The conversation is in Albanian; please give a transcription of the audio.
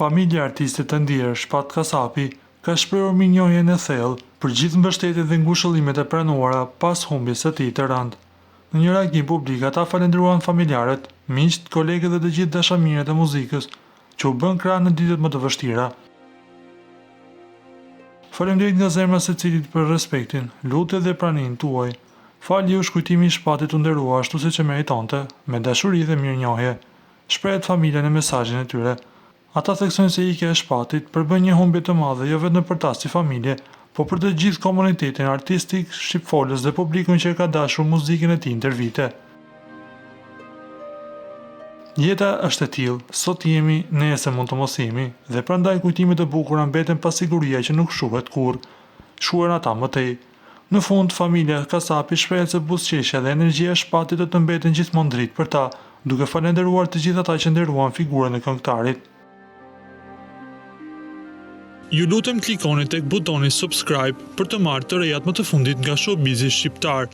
Familja e artistit të ndier Shpat Kasapi ka shprehur mirënjohjen e thellë për gjithë mbështetjet dhe ngushëllimet e pranuara pas humbjes së tij të rënd. Në një reagim publik ata falendëruan familjarët, miqt, kolegët dhe të gjithë dashamirët e muzikës që u bën krah në ditët më të vështira. Faleminderit nga zemra secilit për respektin, lutjet dhe praninë tuaj. Fali ju shkujtimi i Shpatit të nderuar ashtu siç e meritonte, me dashuri dhe mirënjohje. Shprehet familja në mesazhin e tyre. Ata theksojnë se ikja e Shpatit përbën një humbje të madhe jo vetëm për ta si familje, po për të gjithë komunitetin artistik shqipfolës dhe publikun që ka dashur muzikën e tij ndër vite. Jeta është e tillë, sot jemi, nesër mund të mos jemi, dhe prandaj kujtimet e bukura mbeten pa siguria që nuk shuhet kurrë. Shuhen ata më tej. Në fund, familja Kasapi shprehet se buzëqeshja dhe energjia e Shpatit do të mbeten gjithmonë dritë për ta, duke falendëruar të gjithë ata që nderuan figurën e këngëtarit. Ju lutem klikoni tek butoni subscribe për të marrë të rejat më të fundit nga showbizi shqiptar.